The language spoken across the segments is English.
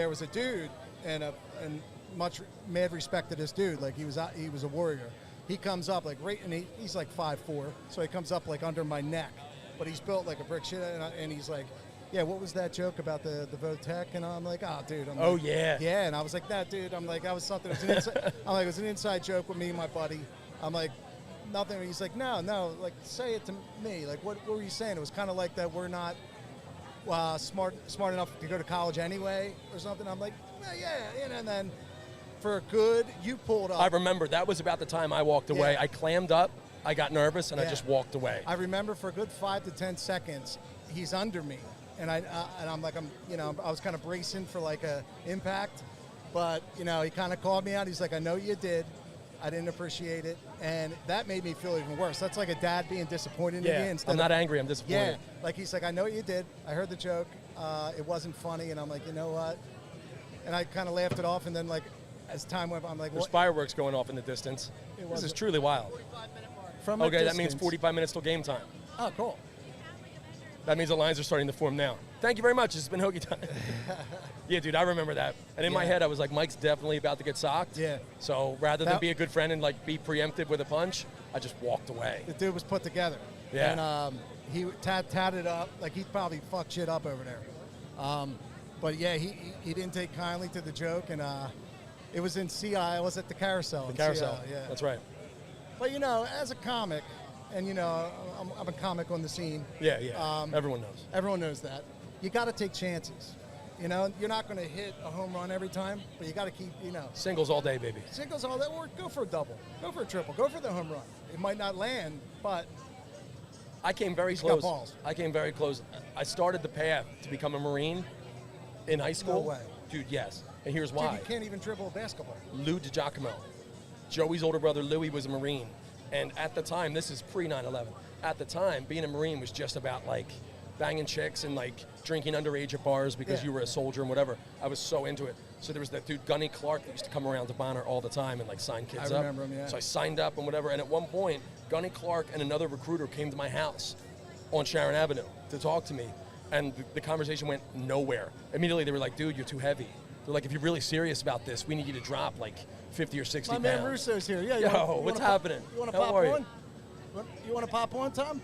there was a dude, and much mad respect to this dude. Like he was a warrior. He comes up like and he's like 5'4", so he comes up like under my neck, but he's built like a brick shit, and he's like, yeah, what was that joke about the Votech? And I'm like, oh, dude. Yeah, and I was like, that dude. I'm like, that was something. It was an inside joke with me and my buddy. I'm like, nothing. He's like, no, like say it to me. Like, what were you saying? It was kind of like that we're not smart enough to go to college anyway, or something. I'm like, well, yeah, and then. For good, you pulled up. I remember that was about the time I walked away. I clammed up, I got nervous, and I just walked away. I remember for a good 5 to 10 seconds, he's under me, and I'm like, I was kind of bracing for like a impact, but he kind of called me out. He's like, I know you did. I didn't appreciate it, and that made me feel even worse. That's like a dad being disappointed in you. I'm not angry. I'm disappointed. Yeah, like he's like, I know you did. I heard the joke. It wasn't funny, and I'm like, you know what? And I kind of laughed it off, and then like. As time went on, I'm like, there's fireworks going off in the distance. This is truly wild. 45-minute mark. Okay, that means 45 minutes till game time. Oh, cool. That means the lines are starting to form now. Thank you very much. This has been Hoagie time. Yeah, dude, I remember that. And in my head, I was like, Mike's definitely about to get socked. Yeah. So rather than be a good friend and like be preemptive with a punch, I just walked away. The dude was put together. Yeah. And he tatted up. Like, he probably fucked shit up over there. But yeah, he didn't take kindly to the joke, and it was in CI. I was at the Carousel. The Carousel. CI, yeah. That's right. But as a comic, and I'm a comic on the scene. Yeah. Everyone knows. Everyone knows that. You got to take chances. You're not going to hit a home run every time, but you got to keep, Singles all day, baby. Singles all day, or go for a double, go for a triple, go for the home run. It might not land, but I came very close. I came very close. I started the path to become a Marine in high school. No way. Dude, yes. And here's why. Dude, you can't even dribble a basketball. Lou DiGiacomo. Joey's older brother, Louie, was a Marine. And at the time, this is pre-9/11, at the time, being a Marine was just about, like, banging chicks and, like, drinking underage at bars because you were a soldier and whatever. I was so into it. So there was that dude, Gunny Clark, that used to come around to Bonner all the time and, like, sign kids up. I remember him, yeah. So I signed up and whatever. And at one point, Gunny Clark and another recruiter came to my house on Sharon Avenue to talk to me. And the conversation went nowhere. Immediately, they were like, dude, you're too heavy. They're like, if you're really serious about this, we need you to drop like 50 or 60 pounds. My man Russo's here. Yeah. What's happening? You want to pop one? You want to pop one, Tom?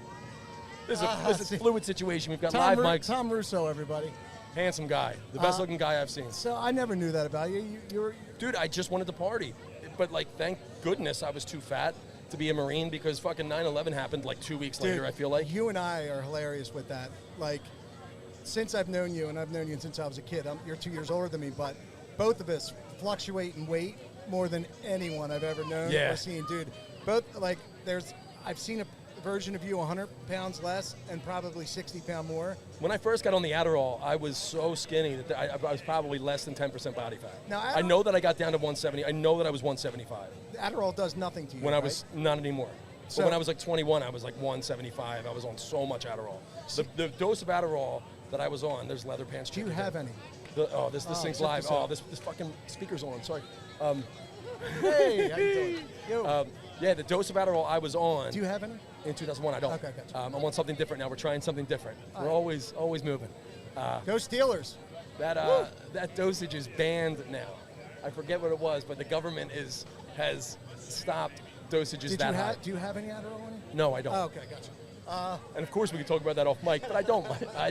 This is a fluid situation. We've got live mics. Tom Russo, everybody. Handsome guy. The best looking guy I've seen. So I never knew that about you. Dude, I just wanted to party. But like, thank goodness I was too fat to be a Marine because fucking 9/11 happened like 2 weeks later, I feel like. You and I are hilarious with that. Like, since I've known you, and I've known you since I was a kid, you're 2 years older than me, but both of us fluctuate in weight more than anyone I've ever known or seen. Dude, both, like, I've seen a version of you 100 pounds less and probably 60-pound more. When I first got on the Adderall, I was so skinny that I was probably less than 10% body fat. Now, I know that I got down to 170. I know that I was 175. Adderall does nothing to you, when I was, not anymore. So when I was like 21, I was like 175. I was on so much Adderall. The dose of Adderall that I was on, there's leather pants. Do you have any? This thing's live. This fucking speaker's on. Sorry. Hey, how you doing? Yo. Yeah, the dose of Adderall I was on. Do you have any? In 2001, I don't. Okay, gotcha. I'm on something different now. We're trying something different. We're always moving. Go Steelers. That dosage is banned now. I forget what it was, but the government has stopped dosages that high. Do you have any Adderall on you? No, I don't. Oh, okay, gotcha. And of course we can talk about that off mic, but I don't. I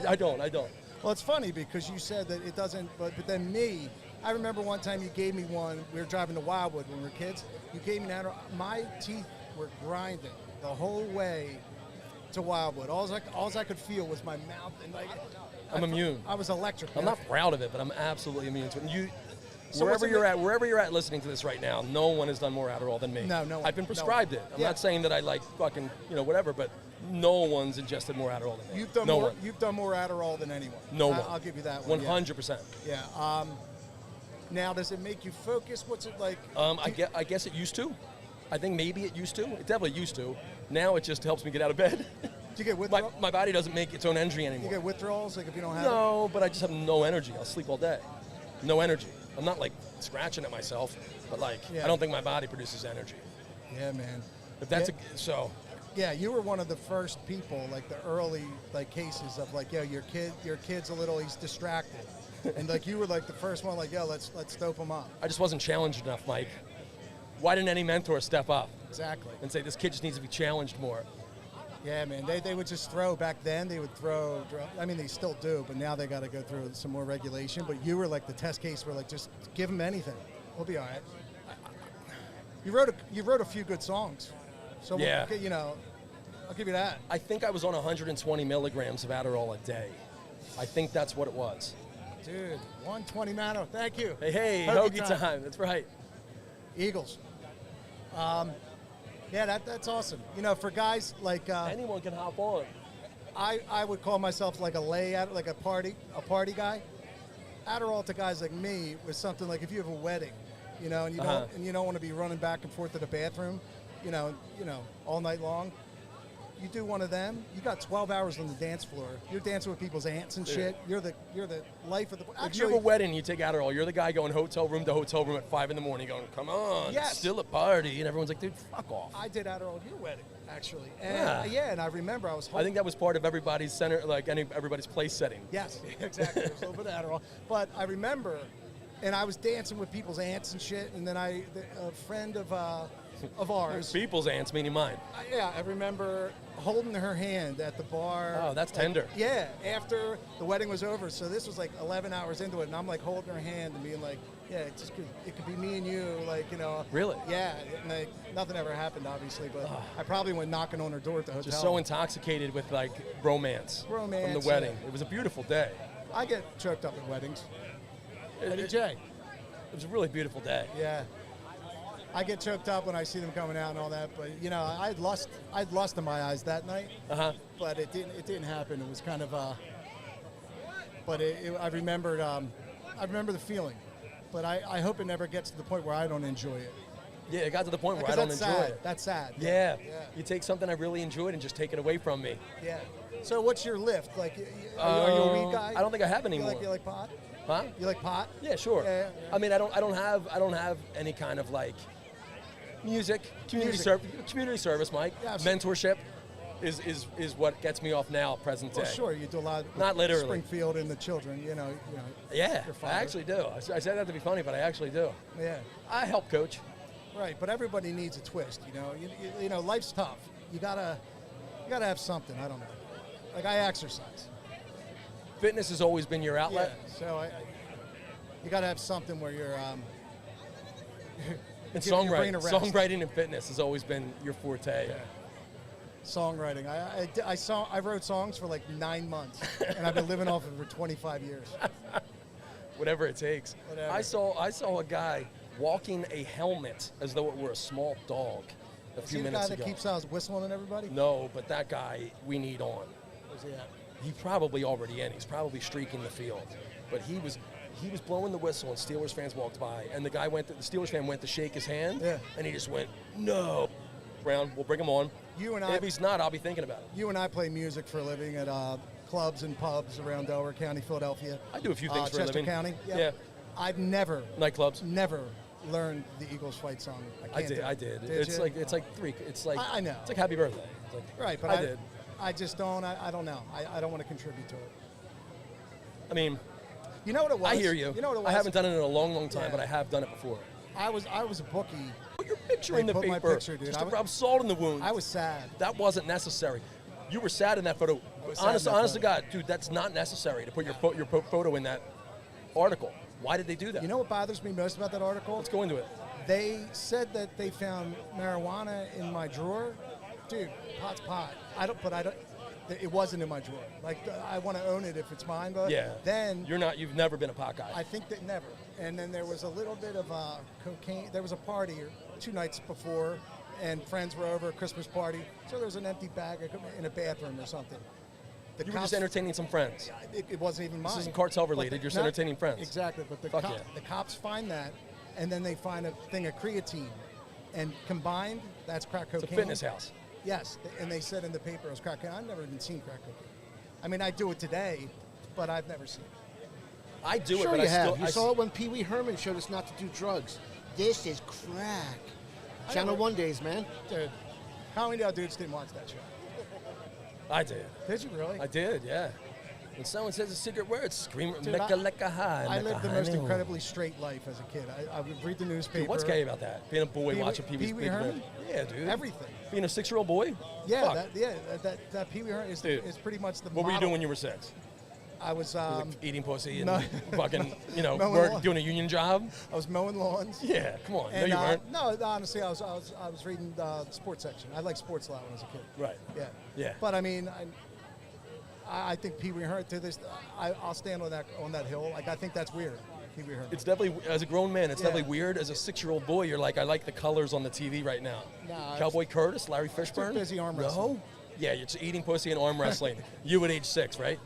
don't. Well, it's funny because you said that it doesn't, but then me, I remember one time you gave me one. We were driving to Wildwood when we were kids. You gave me an Adderall. My teeth were grinding the whole way to Wildwood. All I could feel was my mouth, and like I'm immune. I was electric. I'm not proud of it, but I'm absolutely immune to it. Wherever you're at listening to this right now, no one has done more Adderall than me. No. I've been prescribed it. I'm not saying that I like fucking, whatever, but no one's ingested more Adderall than me. You've done more Adderall than anyone. No one. I'll give you that one. 100%. Yeah. Now, does it make you focus? What's it like? I guess it used to. I think maybe it used to. It definitely used to. Now it just helps me get out of bed. Do you get withdrawals? My body doesn't make its own energy anymore. Do you get withdrawals like if you don't have it? No, but I just have no energy. I'll sleep all day. No energy. I'm not like scratching at myself, but like I don't think my body produces energy. Yeah, man. If that's Yeah, you were one of the first people, like the early cases of like, your kid's a little, he's distracted. And like you were like the first one, like, yo, let's dope them up. I just wasn't challenged enough, Mike. Why didn't any mentor step up Exactly. and say, this kid just needs to be challenged more? Yeah, man. They would just throw back then. They would throw. I mean, they still do, but now they got to go through some more regulation. But you were like the test case where like just give them anything. We'll be all right. You wrote a few good songs, so Yeah. I'll give you that. I think I was on 120 milligrams of Adderall a day. I think that's what it was. Dude, 120 Mano. Thank you. Hey, Hoagie Hoagie time. That's right. Eagles. Yeah, that's awesome. For guys like Anyone can hop on. I would call myself like like a party guy. Adderall to guys like me was something like if you have a wedding, and you don't want to be running back and forth to the bathroom, all night long. You do one of them, you got 12 hours on the dance floor. You're dancing with people's aunts and shit. You're the life of the. If you have a wedding, you take Adderall. You're the guy going hotel room to hotel room at 5 in the morning, going, "Come on, yes. It's still a party," and everyone's like, "Dude, fuck off." I did Adderall at your wedding, actually, and and I remember I was. I think that was part of everybody's center, like everybody's place setting. Yes, exactly. There was a little bit of Adderall, but I remember, and I was dancing with people's aunts and shit, and then a friend of ours. People's aunts, meaning mine. I remember holding her hand at the bar. Oh, that's tender. Yeah, after the wedding was over. So this was like 11 hours into it, and I'm like holding her hand and being like, yeah, it could be me and you, like, Really? Yeah, and like, nothing ever happened, obviously, but I probably went knocking on her door at the hotel. Just so intoxicated with like romance from the wedding. Yeah. It was a beautiful day. I get choked up at weddings. It was a really beautiful day. Yeah. I get choked up when I see them coming out and all that, but I'd lust in my eyes that night. But it didn't happen. It was kind of but I remembered the feeling, but I hope it never gets to the point where I don't enjoy it. Yeah, it got to the point where I don't enjoy it. That's sad. Yeah. You take something I really enjoyed and just take it away from me. Yeah. So what's your lift? Like, are you a weed guy? I don't think I have anymore. You like pot? Huh? You like pot? Yeah, sure. Yeah. I mean, I don't have any kind of like music, community service, Mike. Yeah, mentorship is what gets me off now, present day. Well, sure, you do a lot. With Not literally. Springfield and the children, Yeah, your I father. actually do. I said that to be funny, but I actually do. Yeah. I help coach. Right, but everybody needs a twist. Life's tough. You gotta have something. I don't know. Like I exercise. Fitness has always been your outlet. Yeah, so you gotta have something where you're. And giving your brain a rest. songwriting and fitness has always been your forte. Yeah. Songwriting. I wrote songs for like 9 months, and I've been living off of it for 25 years. Whatever it takes. Whatever. I saw a guy walking a helmet as though it were a small dog a few minutes the guy ago. that keeps whistling at everybody? No, but that guy we need on. Where's he at? He probably already in. He's probably streaking the field. But he was blowing the whistle and Steelers fans walked by and the Steelers fan went to shake his hand and he just went, "No." Brown, we'll bring him on. If he's not, I'll be thinking about it. You and I play music for a living at clubs and pubs around Delaware County, Philadelphia. I do a few things for a living. Chester County. Yeah. I've never nightclubs. Never learned the Eagles fight song. I did. It's like three. It's like I know. It's like Happy Birthday. It's like, right, but I did. I just don't. I don't know. I don't want to contribute to it. I mean, you know what it was. I hear you. You know what it was. I haven't done it in a long, long time, but I have done it before. I was a bookie. Put your picture in the paper. My picture, dude. Just to rub salt in the wound. I was sad. That wasn't necessary. You were sad in that photo. Honest to God, dude, that's not necessary to put your photo in that article. Why did they do that? You know what bothers me most about that article? Let's go into it. They said that they found marijuana in my drawer. Dude, pot's pot. It wasn't in my drawer. Like, I want to own it if it's mine, but then you've never been a pot guy. I think that never. And then there was a little bit of cocaine. There was a party 2 nights before, and friends were over, a Christmas party. So there was an empty bag in a bathroom or something. You were just entertaining some friends. It wasn't even mine. This isn't cartel related. You're just entertaining friends. Exactly. But the cops find that, and then they find a thing of creatine, and combined, that's crack cocaine. It's a fitness house. Yes, and they said in the paper it was crack cocaine. I've never even seen crack cocaine. I mean, I do it today, but I've never seen it. I do sure it, but you have. I saw it when Pee Wee Herman showed us not to do drugs. This is crack. Channel 1 days, man. Dude, how many of y'all dudes didn't watch that show? I did. Did you really? I did, yeah. When someone says a secret word, scream Dude, mecca high. I lived the most incredibly straight life as a kid. I would read the newspaper. Dude, what's gay about that? Being a boy watching Pee-wee Big Herman? Red. Yeah, dude. Everything. Being a 6-year-old boy? Yeah, Fuck. that Pee Wee Herman is pretty much the What were you model. doing when you were 6? I was Like eating pussy and no. fucking, Mowing lawn. doing a union job? I was mowing lawns. Yeah, come on. And, no, you weren't. No, honestly, I was reading the sports section. I liked sports a lot when I was a kid. Right. Yeah. Yeah. But I mean, I think Pee Wee Herman to this. I'll stand on that hill. Like I think that's weird. Pee Wee Herman. It's definitely, as a grown man, it's Yeah. definitely weird. As a 6-year-old boy, you're like, I like the colors on the TV right now. Nah, Cowboy Curtis, Larry too Fishburne. busy arm No? wrestling. Yeah, you're just eating pussy and arm wrestling. You at age 6, right?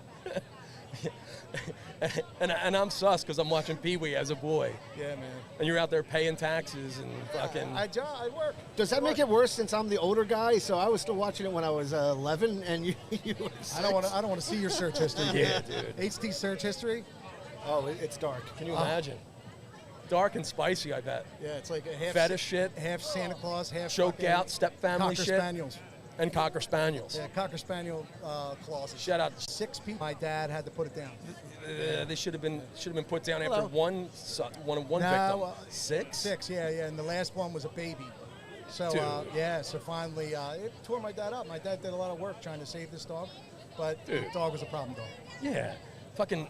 and I'm sus because I'm watching Pee Wee as a boy. Yeah, man. And you're out there paying taxes and fucking. I work. Does that make it worse since I'm the older guy? So I was still watching it when I was 11, and you were 6? I don't want to see your search history. Yeah, dude. HT search history. Oh, it's dark. Can you imagine? Dark and spicy, I bet. Yeah, it's like a half Fetish shit. half Santa Claus, half Choke fucking out, step family Cocker shit. Spaniels. And Cocker Spaniels. Yeah, Cocker Spaniel clauses. Shout out. 6 people. My dad had to put it down. They should have been put down after Hello. one No, victim. 6? 6, yeah, and the last one was a baby. So, Dude. so finally, it tore my dad up. My dad did a lot of work trying to save this dog, but Dude. the dog was a problem dog. Yeah. Fucking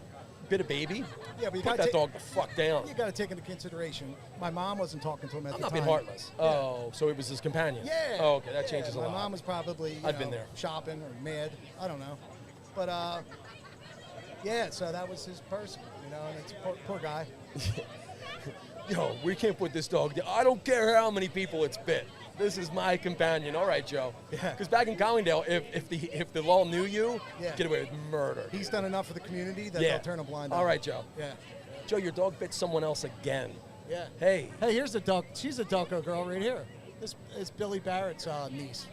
bit of baby. Yeah, but you Put got that dog the fuck down. You got to take into consideration. My mom wasn't talking to him at I'm the not time. being heartless. Yeah. Oh, so it was his companion. Yeah. Oh, okay, that yeah, changes a lot. My mom was probably I've been there. shopping or mad. I don't know, but yeah. So that was his person, and it's poor guy. Yo, we can't put this dog down. I don't care how many people it's bit. This is my companion. All right, Joe. Yeah. Because back in Collingdale, if the law knew you, Yeah. get away with murder. He's done enough for the community that Yeah. they'll turn a blind eye. All right, Joe. Yeah. Joe, your dog bit someone else again. Yeah. Hey. Hey, here's the duck. She's a Delco girl right here. This is Billy Barrett's niece.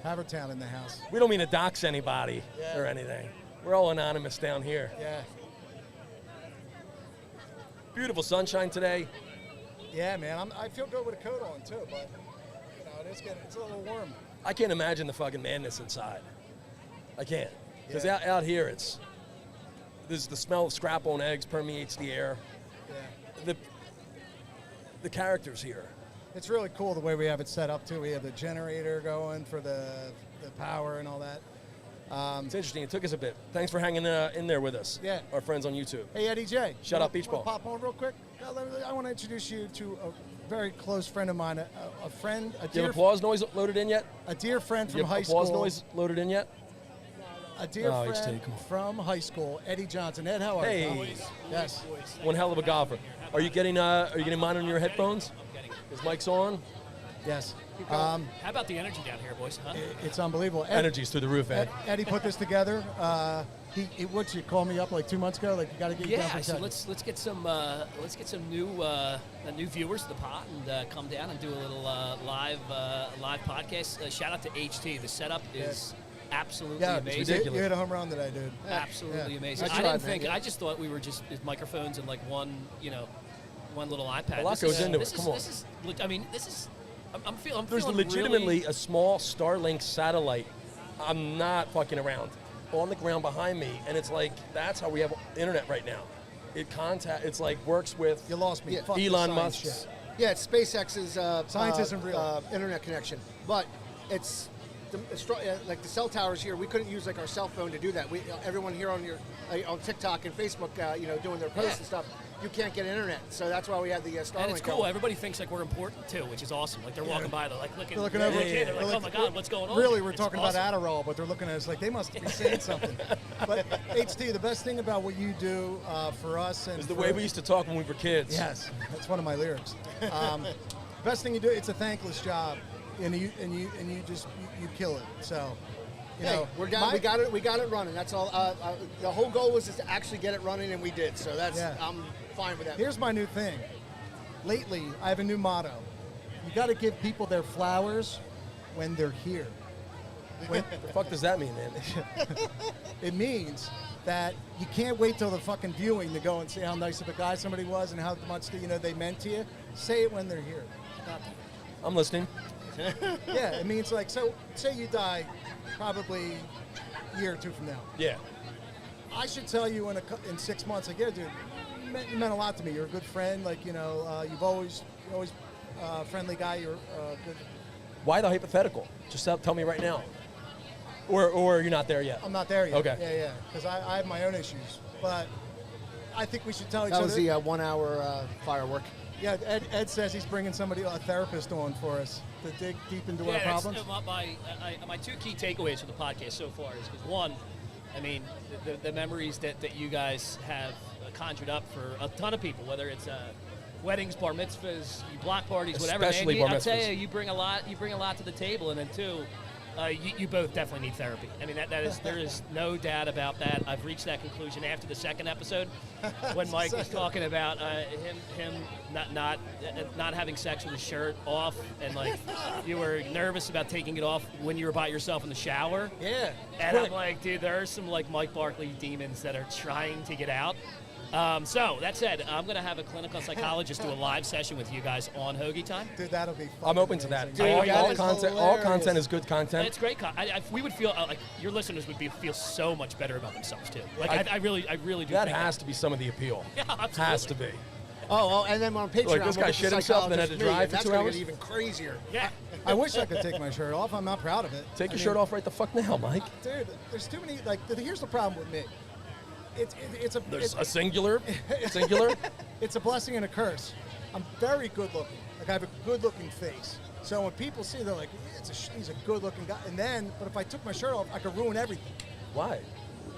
Havertown in the house. We don't mean to dox anybody Yeah. or anything. We're all anonymous down here. Yeah. Beautiful sunshine today. Yeah, man. I feel good with a coat on too, but it's a little warm. I can't imagine the fucking madness inside. I can't. Because Yeah. out here, there's the smell of scrap-on eggs permeates the air. Yeah. The characters here. It's really cool the way we have it set up too. We have the generator going for the power and all that. It's interesting. It took us a bit. Thanks for hanging in there with us. Yeah. Our friends on YouTube. Hey, Eddie J. Shut up, Beach Wanna Ball. Pop on real quick. I want to introduce you to a very close friend of mine, a friend, a Do you dear, have applause noise loaded in yet? a dear friend Do from you have high applause school. noise loaded in yet? A dear Oh, HT, friend come on. from high school, Eddie Johnson. Ed, how are Hey. you? Yes. One hell of a golfer. Are you getting mine on your headphones? His mic's on. Yes. How about the energy down here, boys? Huh? It's unbelievable. Energy's through the roof, Ed. Eddie put this together. What you called me up like 2 months ago? Like you got to get you down for Yeah, a so second. let's get some new viewers to the pod and come down and do a little live podcast. Shout out to HT. The setup is absolutely Yeah, amazing. you hit a home run today, dude. Absolutely Yeah. amazing. I I tried, didn't man. think. I just thought we were just microphones and like one little iPad. A lot This goes is- into this it. is- Come on. This is. I mean, this is. I'm feeling. There's legitimately a small Starlink satellite. I'm not fucking around. On the ground behind me, and it's like that's how we have internet right now. It's like works with You lost me. Yeah. Fuck the Elon science Musk's. shit. Yeah, it's SpaceX's Science isn't real. Internet connection, but it's like the cell towers here. We couldn't use like our cell phone to do that. Everyone here on TikTok and Facebook, doing their posts Yeah. and stuff. You can't get internet, so that's why we had the Starlink. And it's cool. going. Everybody thinks like we're important too, which is awesome. Like they're walking by, they're like looking, They're looking over. They're They're like, oh my god, what's going on? Really, we're It's talking awesome. about Adderall, but they're looking at us like they must be saying something. But HT, the best thing about what you do for us and It's the for- way we used to talk when we were kids. Yes, that's one of my lyrics. Best thing you do, it's a thankless job, and you kill it. So, Hey, we got it running. That's all. The whole goal was just to actually get it running, and we did. So that's Yeah. I'm fine with that. Here's my new thing. Lately, I have a new motto. You got to give people their flowers when they're here. The fuck does that mean, man? It means that you can't wait till the fucking viewing to go and say how nice of a guy somebody was and how much they meant to you. Say it when they're here. I'm listening. Yeah, it means like, so say you die probably, year or two from now. Yeah. I should tell you in 6 months, like, yeah, dude, you meant a lot to me. You're a good friend. Like, you've always friendly guy. You're good. Why the hypothetical? Just tell me right now. Or you're not there yet? I'm not there yet. Okay. Yeah. Because I have my own issues. But I think we should tell each other. That was the 1 hour firework. Yeah, Ed says he's bringing a therapist on for us to dig deep into our problems. My two key takeaways from the podcast so far is because, one, I mean, the memories that you guys have conjured up for a ton of people, whether it's weddings, bar mitzvahs, block parties, whatever. Especially man, bar I'll tell mitzvahs. you bring a lot to the table. And then two, you both definitely need therapy. I mean, there is no doubt about that. I've reached that conclusion after the second episode when Mike was talking about him not having sex with his shirt off, and like you were nervous about taking it off when you were by yourself in the shower. Yeah. And I'm like, dude, there are some like Mike Barkley demons that are trying to get out. So that said, I'm going to have a clinical psychologist do a live session with you guys on Hoagie Time. Dude, that'll be fun. I'm open to that. Dude, All content is good content. It's great. We would feel like your listeners would feel so much better about themselves too. Like I really do. That think has to be some of the appeal. Yeah, absolutely. Has to be. Oh, and then on Patreon, Like, this guy shit himself and then had to drive for 2 hours? That's even crazier. Yeah. I wish I could take my shirt off. I'm not proud of it. Take your shirt off right the fuck now, Mike. Dude, there's too many. Like, here's the problem with me. There's a singular. Singular. It's a blessing and a curse. I'm very good looking. Like, I have a good looking face. So when people see, they're like, he's a good looking guy. But if I took my shirt off, I could ruin everything. Why?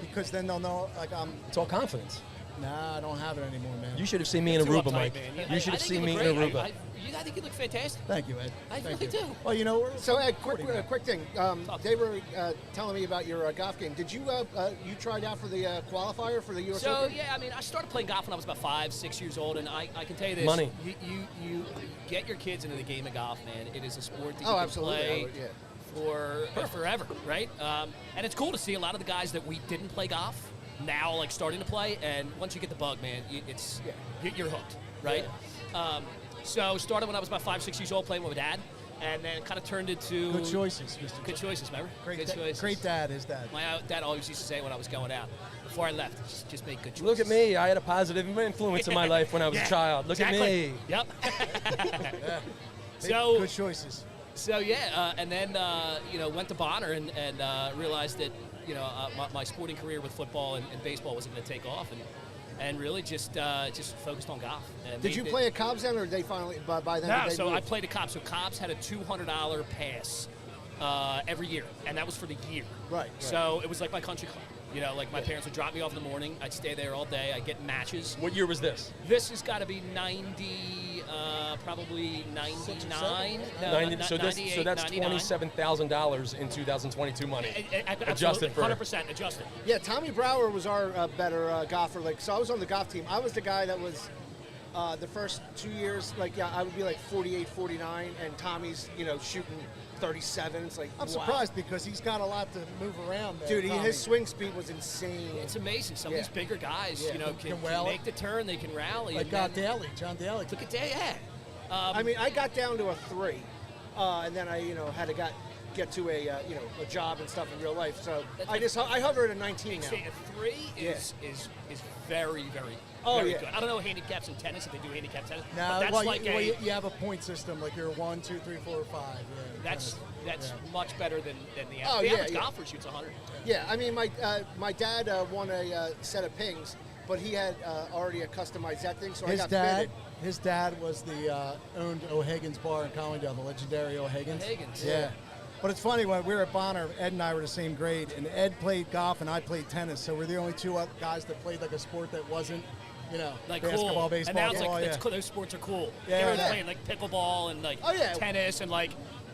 Because then they'll know, like, It's all confidence. Nah, I don't have it anymore, man. You should have seen me in Too Aruba, uptight, Mike. man. You should have I think seen you me look in great. Aruba. I think you look fantastic. Thank you, Ed. I Thank really you. do. Well, So Ed, quick thing. They were telling me about your golf game. Did you you tried out for the qualifier for the U.S. So Open? yeah, I mean, I started playing golf when I was about 5-6 years old, and I can tell you this: Money. You get your kids into the game of golf, man. It is a sport that you Oh, can absolutely. play Yeah. for forever, right? And it's cool to see a lot of the guys that we didn't play golf now like starting to play, and once you get the bug, man, you're hooked, right? So started when I was about 5-6 years old playing with my dad, and then kind of turned into Good choices, Mr. Good choices, remember? Great, Good choices. great dad is dad. My dad always used to say when I was going out, before I left, just make good choices. Look at me. I had a positive influence in my life when I was a child. Look at me. Yep. Good choices. So yeah, and then went to Bonner and realized that my sporting career with football and baseball wasn't going to take off, and really just focused on golf. And Did you play at Cobb's then, or did they finally by then? No, did they so move? I played at Cobb's. So Cobb's had a $200 pass every year, and that was for the year. Right. So it was like my country club. Like my parents would drop me off in the morning. I'd stay there all day. I'd get matches. What year was this? This has got to be 90, probably 99. No, 90, so 98, that's 99. $27,000 in 2022 Adjusted Absolutely, for 100% adjusted. Yeah, Tommy Brower was our better golfer. Like, so I was on the golf team. I was the guy that was the first 2 years. Like, I would be like 48, 49, and Tommy's shooting 37. It's like, I'm wow. surprised because he's got a lot to move around there. Dude, Tommy. his swing speed was insane. It's amazing. Some of these bigger guys, can well. make the turn. They can rally. Like and then- John Daly. Look at that. Yeah. I mean, I got down to a 3, and then I had to get to a job and stuff in real life. So I hover at a 19 now. See, a 3 is very, very, Oh, very yeah. good. I don't know handicaps in tennis if they do handicap tennis. No, but that's like you have a point system, like you're 1, 2, 3, 4, 5. Yeah, that's tennis. much better than the Oh, average. yeah, The average yeah. golfer shoots 100. Yeah, I mean, my dad won a set of pings, but he had already a customized that thing, so I got fitted. His dad was owned O'Hagan's Bar in Collingdale, the legendary O'Hagan's. O'Hagan's. Yeah. But it's funny, when we were at Bonner, Ed and I were the same grade, and Ed played golf and I played tennis, so we're the only two guys that played like a sport that wasn't, Like basketball, cool. baseball. And now it's like yeah. that's cool. Those sports are cool. Yeah, Everyone's yeah. playing like pickleball and like Oh, yeah. tennis and like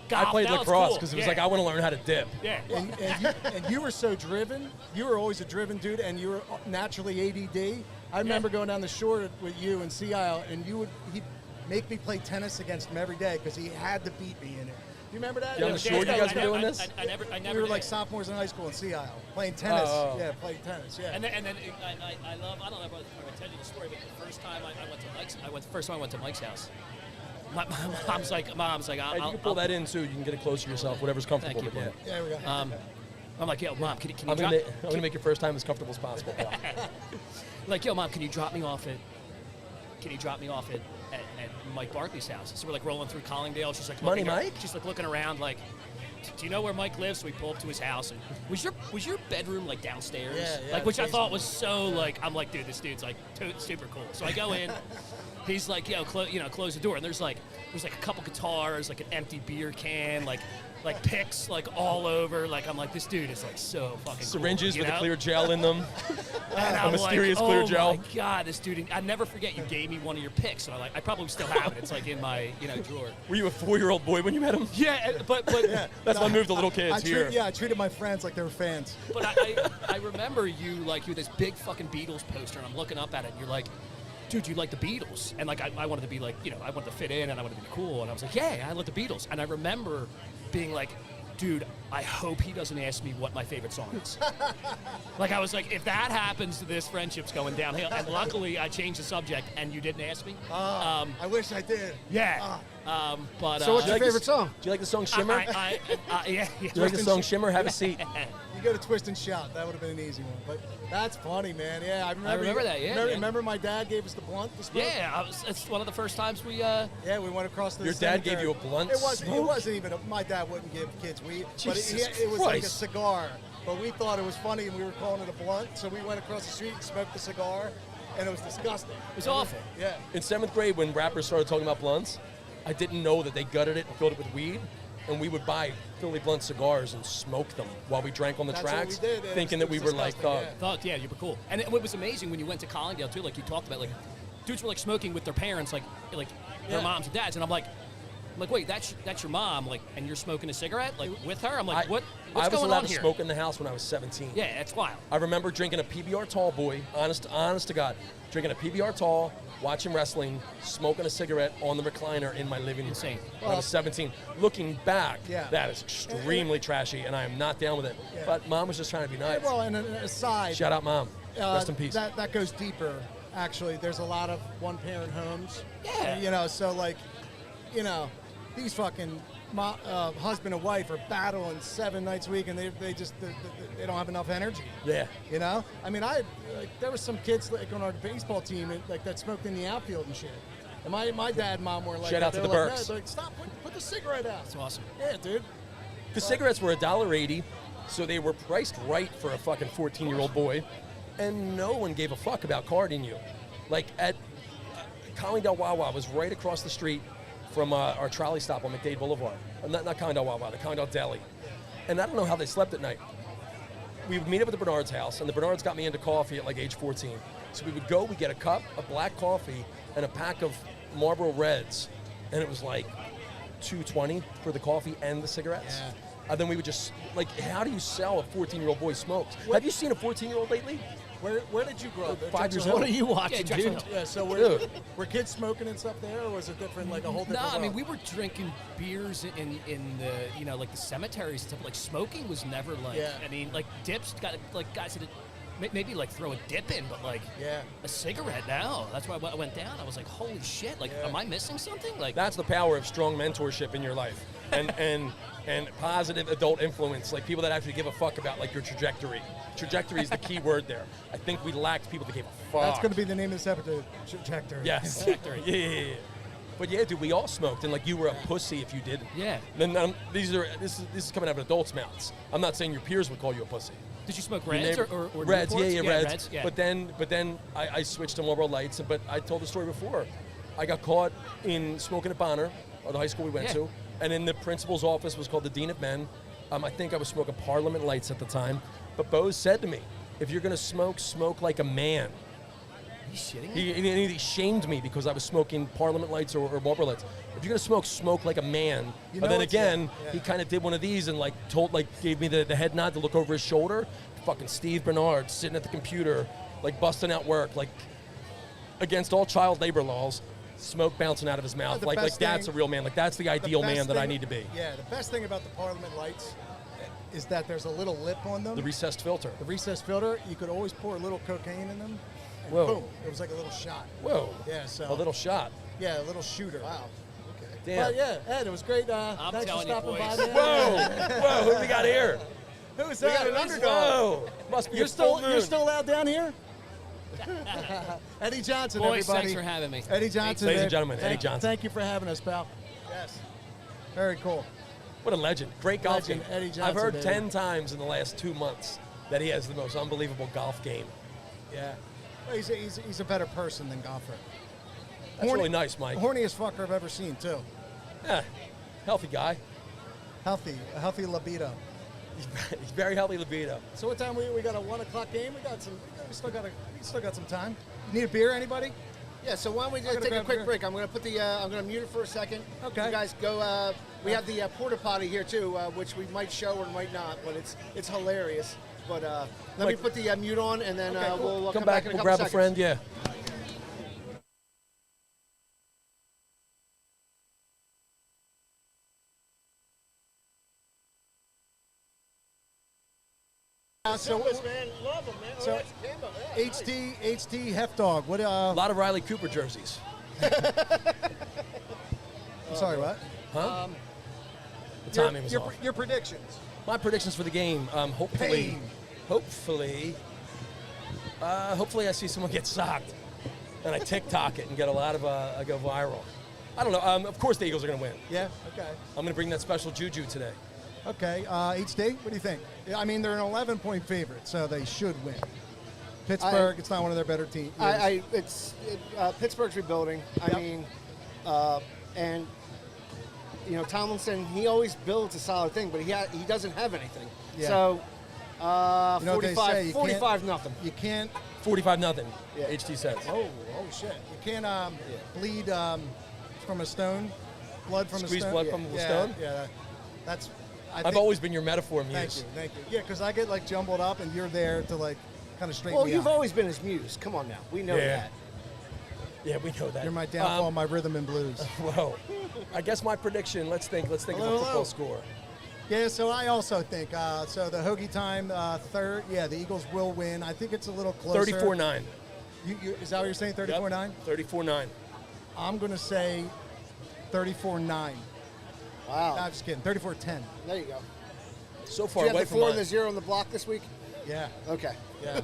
golf. I played Now it's lacrosse cool. because it was Yeah. like I want to learn how to dip. Yeah. And you were so driven. You were always a driven dude, and you were naturally ADD. I remember going down the shore with you in Sea Isle, and he'd make me play tennis against him every day because he had to beat me in it. You remember that? Down the shore, you guys were doing this? I never We were like did. sophomores in high school in Sea Isle playing tennis. Oh. Yeah, playing tennis. Yeah. And then I love. I don't know if I tell you the story, but the first time I went to Mike's, first time I went to Mike's house. My mom's like, Hey, you can pull that in too. You can get it close to yourself, whatever's comfortable Thank you, with you. There we go. I'm like, yo, Mom, can you I'm drop? gonna make your first time as comfortable as possible, pal. Like, yo, Mom, can you drop me off at Mike Barkley's house? So we're like rolling through Collingdale. She's like, Mike? She's like looking around, like, do you know where Mike lives? So we pull up to his house. And was your bedroom like downstairs? Yeah, like, which I thought was so like, I'm like, dude, this dude's like super cool. So I go in. He's like, yo, close the door. And there's like a couple guitars, like an empty beer can, like picks like all over. Like, I'm like, this dude is like so fucking Syringes cool, with a clear gel in them. and A I'm mysterious like, clear gel. Oh my God, this dude! I never forget. You gave me one of your picks, and I probably still have it. It's like in my drawer. Were you a 4-year-old boy when you met him? Yeah, but That's my move to little kids here. I treated my friends like they were fans. But I remember you with this big fucking Beatles poster, and I'm looking up at it, and you're like, dude, you like the Beatles? And like I wanted to be like, I wanted to fit in, and I wanted to be cool, and I was like, yeah, I love the Beatles. And I remember being like, dude, I hope he doesn't ask me what my favorite song is. Like, I was like, if that happens, this friendship's going downhill. And luckily, I changed the subject, and you didn't ask me. I wish I did. Yeah. But So what's your favorite song? Do you like the song Shimmer? Yeah. Do you like the song Shimmer? Have a seat. You go to Twist and Shout. That would have been an easy one. But that's funny, man. Yeah, I remember that, yeah, man. Remember my dad gave us the blunt to smoke? Yeah, it's one of the first times we. Yeah, we went across the Your dad cemetery. gave you a blunt It smoke? wasn't even. My dad wouldn't give kids weed. But Jesus it was like a Christ. cigar. But we thought it was funny, and we were calling it a blunt. So we went across the street and smoked the cigar, and it was disgusting. It was awful. Yeah. In 7th grade, when rappers started talking about blunts, I didn't know that they gutted it and filled it with weed, and we would buy Philly Blunt cigars and smoke them while we drank on the That's what tracks, we did. thinking that we were like disgusting, thug. Thought, yeah, you were cool. And it was amazing when you went to Collingdale too. Like you talked about, like dudes were like smoking with their parents, like their Yeah. moms and dads, and I'm like, wait, that's your mom, like, and you're smoking a cigarette, like with her? I'm like, what's I was going allowed on to here? smoke in the house when I was 17. Yeah, that's wild. I remember drinking a PBR Tall, boy, honest to God, drinking a PBR Tall, watching wrestling, smoking a cigarette on the recliner in my living room. Insane. When I was 17. Looking back, Yeah. that is extremely trashy, and I am not down with it. Yeah. But Mom was just trying to be nice. Well, and aside, Shout out, Mom. Rest in peace. That goes deeper. Actually, there's a lot of one-parent homes. Yeah. So like, these fucking husband and wife are battling 7 nights a week, and they don't have enough energy. Yeah. I mean, there were some kids like on our baseball team that smoked in the outfield and shit. And my dad and mom were like, Shout out to the Burks. No, they're like, stop, put the cigarette out. That's awesome. Yeah, dude. The cigarettes were $1.80, so they were priced right for a fucking 14-year-old boy, and no one gave a fuck about carding you. Like at Collingdale Wawa was right across the street from our trolley stop on McDade Boulevard. Not Collingdale Wawa, the Collingdale Deli. And I don't know how they slept at night. We would meet up at the Bernard's house, and the Bernard's got me into coffee at like age 14. So we would go, we'd get a cup of black coffee and a pack of Marlboro Reds, and it was like $2.20 for the coffee and the cigarettes. Yeah. And then we would just, like, how do you sell a 14-year-old boy smokes? Have you seen a 14-year-old lately? Where did you grow up? 5 years What old. are you watching, Yeah, dude? Jackson. Yeah, so Dude. were kids smoking and stuff there, or was it different, like a whole different No, I mean, world? we were drinking beers in the like the cemeteries and stuff. Like smoking was never like. Yeah. I mean, like dips got like guys that maybe like throw a dip in, but like Yeah. a cigarette now. That's why I went down. I was like, holy shit! Like, Yeah. am I missing something? Like That's the power of strong mentorship in your life, and positive adult influence, like people that actually give a fuck about like your trajectory. Trajectory is the key word there. I think we lacked people that gave a fuck. That's going to be the name of this episode, trajectory. Yes. Trajectory. Yeah. But yeah, dude, we all smoked, and like you were a pussy if you didn't. Yeah. Then this is coming out of adults' mouths. I'm not saying your peers would call you a pussy. did you smoke Your Reds neighbor- or Reds? Newports? Yeah, Reds. Yeah. But then I switched to Marlboro Lights. But I told the story before. I got caught in smoking at Bonner, or the high school we went Yeah. to, and in the principal's office was called the Dean of Men. I think I was smoking Parliament Lights at the time. But Bose said to me, "If you're gonna smoke like a man." Are you shitting me? He shamed me because I was smoking Parliament Lights or Marlboro Lights. If you're gonna smoke like a man. You But know then it's- again, yeah. he kind of did one of these and gave me the head nod to look over his shoulder. Fucking Steve Bernard sitting at the computer, like busting out work, like against all child labor laws, smoke bouncing out of his mouth. the Like best that's thing- a real man. Like that's the ideal best man that I thing- need to be. Yeah, the best thing about the Parliament Lights is that there's a little lip on them. The recessed filter. The recessed filter, you could always pour a little cocaine in them. And Whoa. boom, it was like a little shot. Whoa. Yeah, so A little shot. Yeah, a little shooter. Wow. Okay. Damn. But yeah, Ed, it was great. I'm Thanks for telling you, stopping by, boys. man. Whoa. Whoa. Who do we got here? Who's We that? got an Who's- underdog. Whoa! Must be You're a full still moon. allowed down here? Eddie Johnson, Boys, everybody. thanks for having me. Eddie Johnson. Ladies and man. gentlemen, Eddie Thank- Johnson. Thank you for having us, pal. Yes. Very cool. What a legend. Great golf Legend, game. Eddie Johnson, I've heard baby. 10 times in the last 2 months that he has the most unbelievable golf game. Yeah. Well, he's a better person than golfer. That's really nice, Mike. Horniest fucker I've ever seen, too. Yeah, healthy guy. A healthy libido. He's very healthy libido. So what time we got a 1 o'clock game? We still got some time. You need a beer, anybody? Yeah, so why don't we I'm gonna take a grab quick beer. break? I'm going to put I'm going to mute it for a second. Okay. You guys go. We have the porta potty here too, which we might show or might not, but it's hilarious. But let me put the mute on, and then Okay, cool. we'll Come back, in a we'll couple grab a seconds. friend, yeah. So man, love them, man. So, HT Hef Dog. What? A lot of Riley Cooper jerseys. I'm sorry. What? Huh? The timing was off. Your predictions. My predictions for the game, hopefully I see someone get socked and I TikTok it and get a lot of, I go viral. I don't know. Of course the Eagles are going to win. Yeah. Okay. I'm going to bring that special juju today. Okay. HD. What do you think? Yeah, I mean, they're an 11-point favorite, so they should win. Pittsburgh. It's not one of their better teams. Pittsburgh's rebuilding. Yep. I mean, and you know Tomlinson. He always builds a solid thing, but he doesn't have anything. Yeah. So You know what they say, 45 nothing. You can't. 45-0. Yeah. HT says. Oh shit! You can't bleed from a stone. Blood from Squeeze a stone. blood from a stone? Yeah. That's. I've always been your metaphor muse. Thank you. Yeah, because I get like jumbled up, and you're there to like kind of straighten Well, me you've out. always been his muse. Come on now, we know Yeah. that. Yeah, we know that. You're my downfall, my rhythm and blues. Whoa. I guess my prediction, let's think of a football score. Yeah, so I also think, so the Hoagie time third, yeah, the Eagles will win. I think it's a little closer. 34-9. Is that what you're saying, 34-9? 34-9. I'm going to say 34-9. Wow. No, I'm just kidding. 34-10. There you go. So Do far you have away the from 4 mine. and the 0 on the block this week? Yeah, Okay. yeah.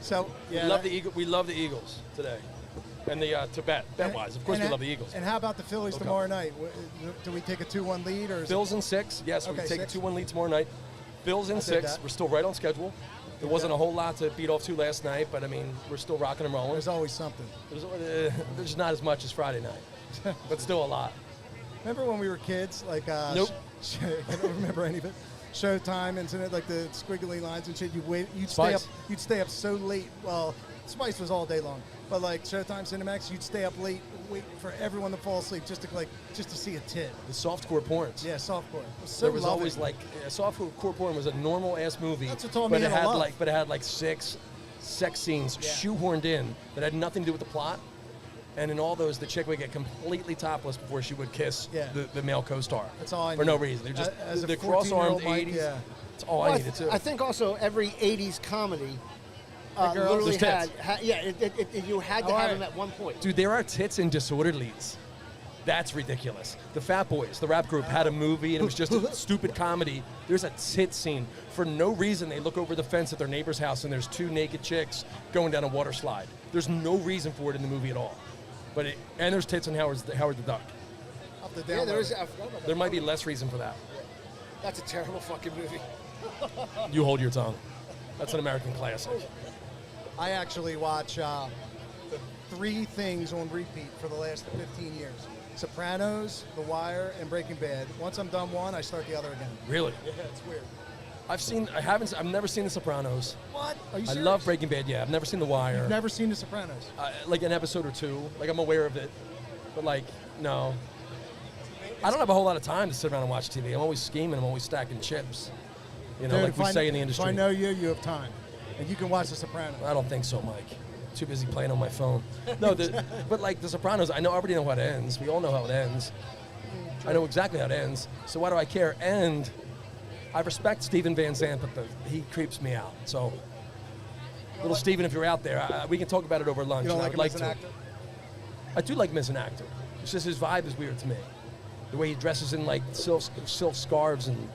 So, yeah. We love the Eagles today. And the to bet-wise, of course we love the Eagles. And how about the Phillies Okay. tomorrow night? Do we take a 2-1 lead? Or is Bills in 6. Yes, we Okay, take 6. a 2-1 lead tomorrow night. Bills in I did 6. that. We're still right on schedule. There wasn't a whole lot to beat off to last night, but I mean, we're still rocking and rolling. There's always something. There's not as much as Friday night, but still a lot. Remember when we were kids? Like, Nope. I don't remember any of it. Showtime, and like the squiggly lines and shit. You'd Spice. stay up so late. Well, Spice was all day long, but like Showtime, Cinemax, you'd stay up late, wait for everyone to fall asleep just to see a tit. The softcore porns. Yeah, softcore. It was so There was loving. always like softcore porn was a normal ass movie. That's what told but me it to had love. but it had like 6 sex scenes Yeah. shoehorned in that had nothing to do with the plot. And in all those, the chick would get completely topless before she would kiss Yeah. the male co-star. That's all I For no need. reason. They're just As a the 14-year-old cross-armed Mike, 80s. yeah. That's all Well, I needed too. I think also every 80s comedy girls. literally There's had you had to All have right. them at one point. Dude, there are tits in Disorderlies. That's ridiculous. The Fat Boys, the rap group, had a movie and it was just a stupid comedy. There's a tit scene. For no reason, they look over the fence at their neighbor's house and there's 2 naked chicks going down a water slide. There's no reason for it in the movie at all. And there's tits in Howard the Duck. Up the Yeah, down. there is. I forgot about that. There might be less reason for that. That's a terrible fucking movie. You hold your tongue. That's an American classic. I actually watch 3 things on repeat for the last 15 years: Sopranos, The Wire, and Breaking Bad. Once I'm done one, I start the other again. Really? Yeah, it's weird. I've never seen The Sopranos. What? Are you I serious? love Breaking Bad, yeah. I've never seen The Wire. You've never seen The Sopranos? Like an episode or 2. Like I'm aware of it. But like, no. I don't have a whole lot of time to sit around and watch TV. I'm always scheming. I'm always stacking chips. You know, Dude, like if we I- say in the industry. If I know you, you have time. And you can watch The Sopranos. I don't think so, Mike. Too busy playing on my phone. No, but like The Sopranos, I already know how it ends. We all know how it ends. I know exactly how it ends. So why do I care? And I respect Steven Van Zandt, but he creeps me out. So, little Steven, if you're out there, we can talk about it over lunch. You don't and I like would him like as an to. actor? I do like him as an actor. It's just his vibe is weird to me. The way he dresses in like silk scarves and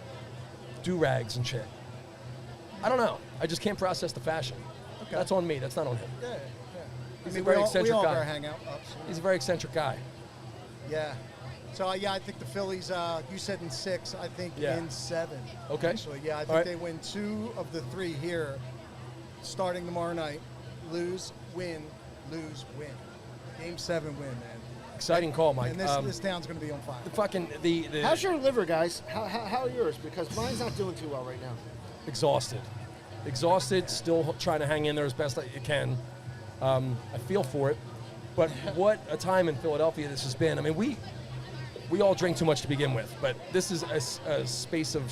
do-rags and shit. I don't know. I just can't process the fashion. Okay. That's on me. That's not on him. Yeah. He's I mean, a very we eccentric all guy. got our hangout ups. He's a very eccentric guy. Yeah. So, yeah, I think the Phillies, you said in 6, I think Yeah. in 7. Okay. Actually, yeah, I think All right. they win 2 of the 3 here, starting tomorrow night. Lose, win, lose, win. Game 7 win, man. Exciting call, Mike. And this town's going to be on fire. The fucking the How's your liver, guys? How are yours? Because mine's not doing too well right now. exhausted, still trying to hang in there as best you can. I feel for it, but what a time in Philadelphia this has been. I mean, we all drink too much to begin with, but this is a space of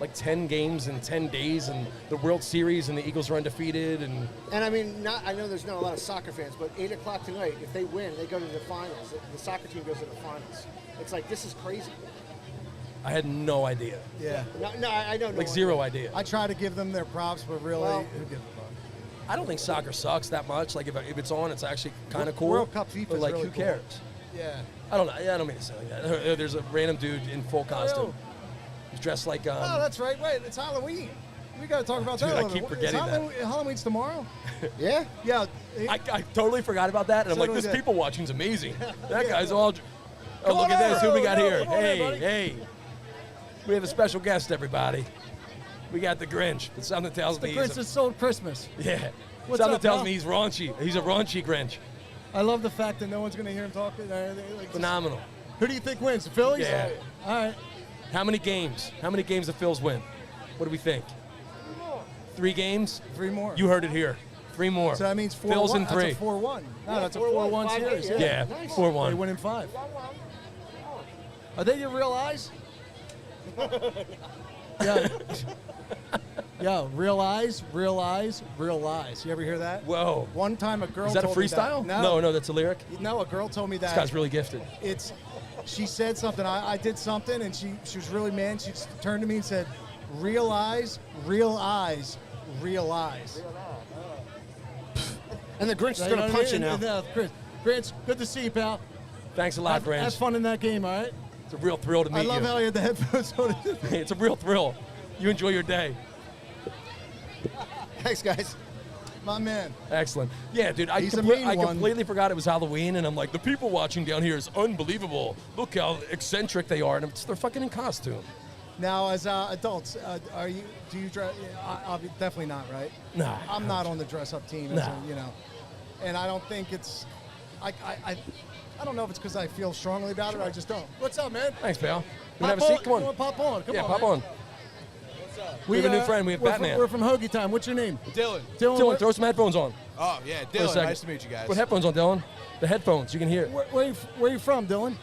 like 10 games in 10 days, and the World Series, and the Eagles are undefeated, and And I mean, I know there's not a lot of soccer fans, but 8 o'clock tonight, if they win, they go to the finals. The soccer team goes to the finals. It's like, this is crazy. I had no idea, Yeah. No, I know. like zero idea. I try to give them their props, but really, Well- who gives a fuck? I don't think soccer sucks that much. Like if it's on, it's actually kind of cool. World Cup FIFA but is like really who cool. cares? Yeah. I don't know. Yeah, I don't mean to say like that. There's a random dude in full costume. Yo. He's dressed like Oh, that's right. Wait, it's Halloween. We got to talk about Dude, that. I a little keep bit. forgetting that. Halloween's tomorrow. Yeah? Yeah. I totally forgot about that, and I'm So like, do this we. people watching's amazing. That guy's all. Oh, Come look on at this! over. Who we got Yo, here? come on in, Hey, buddy. hey! We have a special guest, everybody. We got the Grinch. But something tells The me Prince that sold Christmas. yeah. What's Something up, tells pal? me he's raunchy. He's a raunchy Grinch. I love the fact that no one's going to hear him talk. Phenomenal. Who do you think wins? The Phillies? Yeah. All right. How many games? How many games the Phils win? What do we think? 3 games? 3 more. You heard it here. 3 more. So that means 4-1. Phils in That's 3. a 4-1. No, that's a 4-1, 4-1 5-8, series. yeah. Yeah, Nice. 4-1. They win in 5. Are they your real eyes? Yeah. Yeah, real eyes, real eyes, real eyes. You ever hear that? Whoa. One time a girl Is that a told me freestyle? that. No, that's a lyric. No, a girl told me that. This guy's really gifted. She said something. I did something, and she was really mad. She just turned to me and said, real eyes, real eyes, real eyes. And the Grinch is You going know to what I punch you mean? now. Grinch, good to see you, pal. Thanks a lot, Have Grinch. fun in that game, all right? It's a real thrill to meet I love you. how you had the headphones on. It's a real thrill. You enjoy your day. Thanks, guys. My man. Excellent. Yeah, dude, I He's a mean one. completely forgot it was Halloween, and I'm like, the people watching down here is unbelievable. Look how eccentric they are, and they're fucking in costume. Now, as adults, do you dress? Definitely not, right? Nah. I'm not on the dress-up team, as Nah. you know. And I don't think it's. I don't know if it's because I feel strongly about it. I just don't. What's up, man? Thanks, pal. You Pop want to have a seat? Come You wanna on. pop on. Come Yeah, on. pop man. on. We have a new friend. We have we're Batman. We're from Hoagie Time. What's your name? Dylan. Dylan, throw some headphones on. Oh, yeah, For a Dylan. second. Nice to meet you guys. Put headphones on, Dylan. The headphones, you can hear. Where you from, Dylan?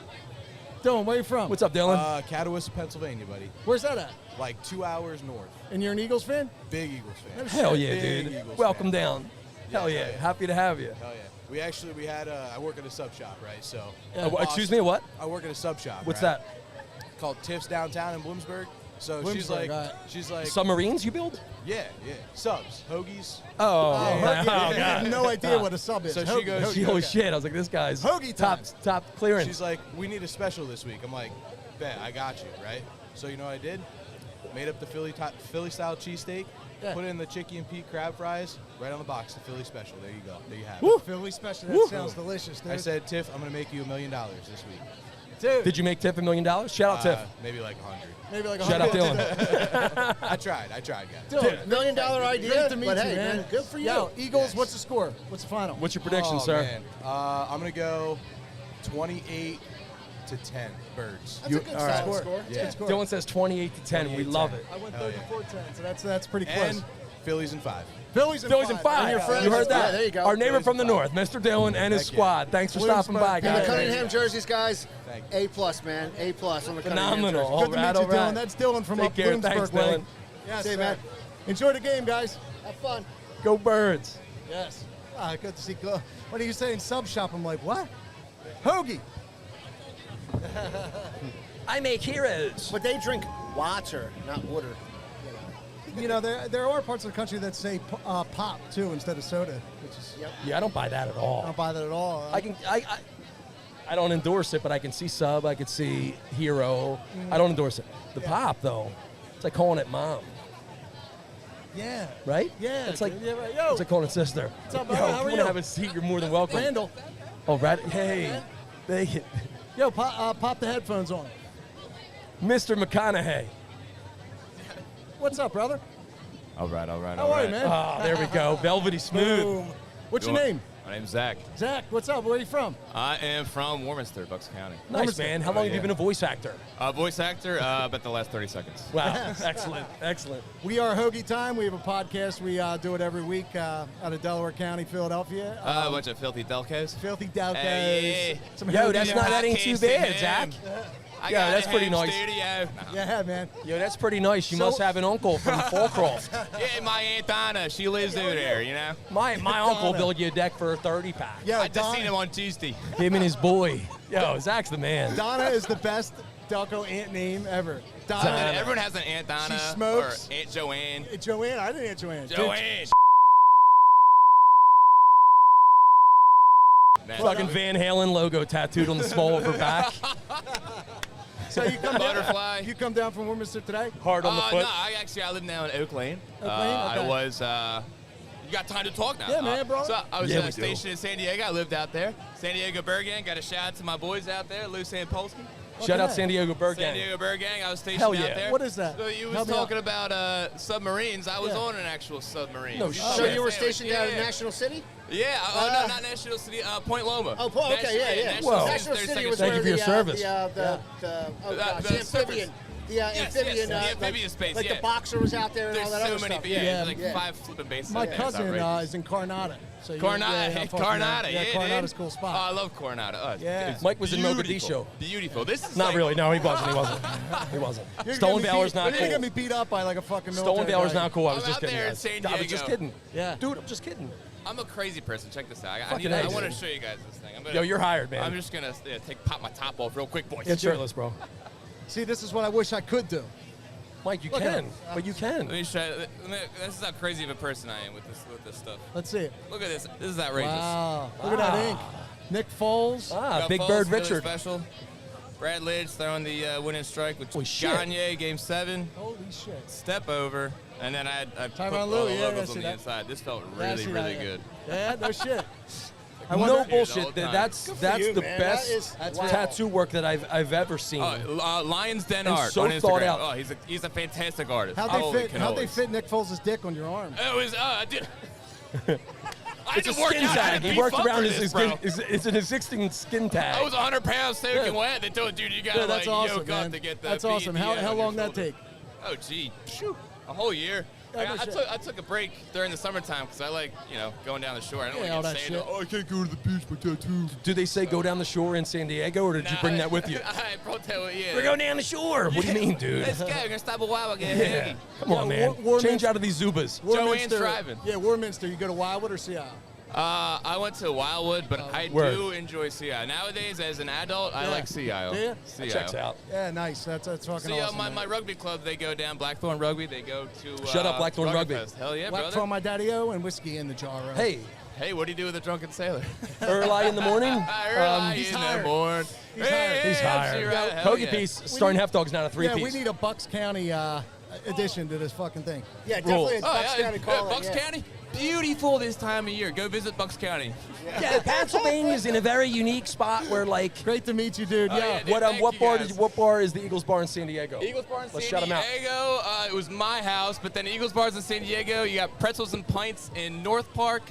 Dylan, where you from? What's up, Dylan? Catawissa, Pennsylvania, buddy. Where's that at? Like 2 hours north. And you're an Eagles fan? Big Eagles fan. Hell yeah, Big dude. Eagles Welcome fan. down. Hell yeah. yeah. Happy to have you. Hell yeah. We had I work at a sub shop, right? So. Excuse me, what? I work at a sub shop. What's right? that? Called Tiff's downtown in Bloomsburg. So she's Bloomsburg, like, all right. Submarines you build? yeah, subs, hoagies. Oh, Hoagie- oh, I have God. no idea what a sub is. So she Hoagie- goes- Hoagie, Holy okay. shit. I was like, this guy's Hoagie top time. top clearance. She's like, we need a special this week. I'm like, bet, I got you, right? So you know what I did? Made up the Philly style cheesesteak, Yeah. put in the Chicky and Pete crab fries, right on the box, the Philly special. There you go. There you have Woo. it. Philly special. That Woo. sounds delicious, dude. I said, Tiff, I'm going to make you $1 million this week. dude. Did you make Tiff $1 million? Shout out Tiff. Maybe like 100. Maybe like Shout out 100. Dylan. I tried, guys. Dylan, $1 million idea. great to meet but you, hey, man. Good for you. Yo, Eagles, Yes. what's the score? What's the final? What's your prediction, Oh, sir? man. I'm going to go 28-10 birds. That's a good all right. score. Score. That's a Yeah. good score. Dylan says 28-10. We 28-10. love it. I went Hell yeah. 34-10, so that's pretty close. And Phillies in 5. Phillies and Phillies in 5. And your friends? You heard that? Yeah, there you go. Our neighbor Phillies from the in north, 5. Mr. Dylan and his Heck yeah. squad. Thanks for stopping by, Bloomsburg. And the guys. Cunningham jerseys, guys. Thank A plus, man. A plus on the Cunningham Phenomenal. jerseys. All Good to right, meet you, all right. Dylan. That's Dylan from Take up care. Bloomsburg Thanks, way. Dylan. Yes, See you, sir. man. Enjoy the game, guys. Have fun. Go Birds. Yes. Good to see. What are you saying? Sub shop. I'm like, what? Hoagie. I make heroes. But they drink water, not water. You know, there are parts of the country that say pop too instead of soda, which is Yeah, I don't buy that at all. I don't buy that at all. I don't endorse it, but I can see Sub. I can see Hero. I don't endorse it. The pop though, It's like calling it mom, Yeah. right? Yeah. It's like yeah, right. Yo, it's like calling it sister. what's up, brother? Yo, How if are you you? want to have a seat, you're more than welcome. Randall. Oh, hey, they, Yo, pop the headphones on. Mr. McConaughey. What's up, brother? All right. How are you, man? Ah, there we go. Velvety smooth. Boom. What's your name? My name's Zach. Zach. What's up? Where are you from? I am from Warminster, Bucks County. Nice, man. How long have you been a voice actor? Voice actor, about the last 30 seconds. Wow. Excellent. Excellent. We are Hoagie Time. We have a podcast. We do it every week out of Delaware County, Philadelphia. A bunch of filthy Delcos. Filthy Delcos. Hey, Some Yo, Hoagie that's Night. that ain't too bad, Zach. Yeah, that's pretty nice. Studio. Yeah, man. Yo, that's pretty nice. You So- must have an uncle from Fallcroft. Yeah, my Aunt Donna, she lives over there, you know? My uncle built you a deck for a 30-pack. Yo, I just seen him on Tuesday. Him and his boy. Yo, Zach's the man. Donna is the best Delco aunt name ever. Donna. Everyone has an Aunt Donna She smokes. or Aunt Joanne. Joanne. I didn't Aunt Joanne. Joanne. Fucking Van Halen logo tattooed on the small of her back. So you come Butterfly. down. You come down from Warminster today? Hard on the foot. No, I live now in Oak Lane. Oak Lane? I Okay. was, you got time to talk now. Yeah, man, bro. So I was Yeah, we do. stationed in San Diego. I lived out there. San Diego Bird Gang. Got a shout out to my boys out there, Lou Sampolsky. Shout out Okay. San Diego Bird San Gang. Diego Bird Gang. I was stationed Hell out yeah. there. What is that? So you was Help me talking about submarines. I was Yeah. on an actual submarine. No You shit. know So what you I'm were saying? stationed out of Yeah. National City? Yeah. Oh, no, not National City. Point Loma. Oh, okay, yeah. National Whoa. City's National 30 City seconds was Thank where you for your service. the amphibian. The amphibian. the amphibian space, Like yeah. the boxer was out there and There's all that so other many stuff. beings. Yeah. Like Yeah. 5 flipping bases. My out there. It's cousin outrageous. is in Coronado. So Coronado, fucking, Coronado, yeah, yeah, Coronada's dude. a cool Oh, spot. I love Coronado. Oh, Yeah. it's Mike was in beautiful. Mogadishu. Beautiful. This is Not like, really. No, he wasn't. He wasn't. He wasn't. You're Stolen gonna be Valor's beat- not You're gonna cool. get me beat up by like a fucking Stolen military Valor's guy. not cool. I was I'm just out kidding. there in guys. San I was just Diego. kidding. Yeah. Dude, I'm just kidding. I'm a crazy person. Check this out. Fucking I A, want to dude. show you guys this thing. I'm gonna, Yo, you're hired, man. I'm just gonna pop my top off real quick, boys. Get shirtless, bro. See, this is what I wish I could do. Mike, you Look at can. him. But you Let can. me show you. This is how crazy of a person I am with this stuff. Let's see it. Look at this. This is outrageous. Wow. Look at that ink. Nick Foles. Ah, Got Big Foles, Bird really Richard. Special. Brad Lidge throwing the winning strike with Holy shit. Gagne, Game 7. Holy shit. Step over, and then I put Tyronn all Lue, the yeah, I logos see on the that. inside. This felt Yeah, I really, see really that, good. Yeah, no shit. No wonder- the bullshit. whole time. That's Good for that's you, the man. best That is- wow. tattoo work that I've ever seen. Lions Den And Art so on Instagram. thought out. Oh, he's a fantastic artist. How'd Holy they cannolis. fit Nick Foles' dick on your arm? It was I did. I It's a had to work skin out how to tag. He beef worked up around for his this, skin. bro. It's an existing skin tag. I was 100 pounds soaking Yeah. wet. They told dude you gotta Yeah, that's like awesome, yoke man. up to get the That's bead awesome. at the How end on long your that shoulder. take? Oh gee, a whole year. Yeah, no I shit. took a break during the summertime because I like going down the shore. I don't Yeah, all want that to get sand. shit. Oh, I can't go to the beach. My tattoo. Do they say go down the shore in San Diego, or did you bring that with you? I brought that with you. We're going down the shore. What do you mean, dude? Let's go. We're gonna stop a while again. Yeah. Come on, Yeah, man. Warminster- Change out of these Zubas. Joanne's driving. Yeah, Warminster. You go to Wildwood or Seattle? I went to Wildwood, but I Word. do enjoy CI. Nowadays, as an adult, I Yeah. like CIO. Do you? CIO. Checks out. Yeah, nice. That's fucking CIO, awesome. man. my rugby club, they go down Blackthorn Rugby. They go to Shut up, Blackthorn Rugby. Fest. Hell yeah, Black brother. from my daddy-o and whiskey in the jar. Hey, Hey, what do you do with a drunken sailor? early in the morning. He's He's in hired. the morning. He's hired. He's hired. Hell Hoagie yeah. piece starting half dogs, not a Yeah, three-piece. we need a Bucks County addition to this fucking thing. Yeah, definitely. It's Oh, Bucks yeah, County call Bucks it, yeah. County, beautiful this time of year. Go visit Bucks County. Yeah, Pennsylvania's in a very unique spot where, like, Great to meet you, dude. Oh, yeah. yeah, dude. what Thank you, guys. what bar is the Eagles bar in San Diego? Eagles Bar in Let's San shout 'em out. Diego, it was my house, but then Eagles Bars in San Diego, you got Pretzels and Pints in North Park,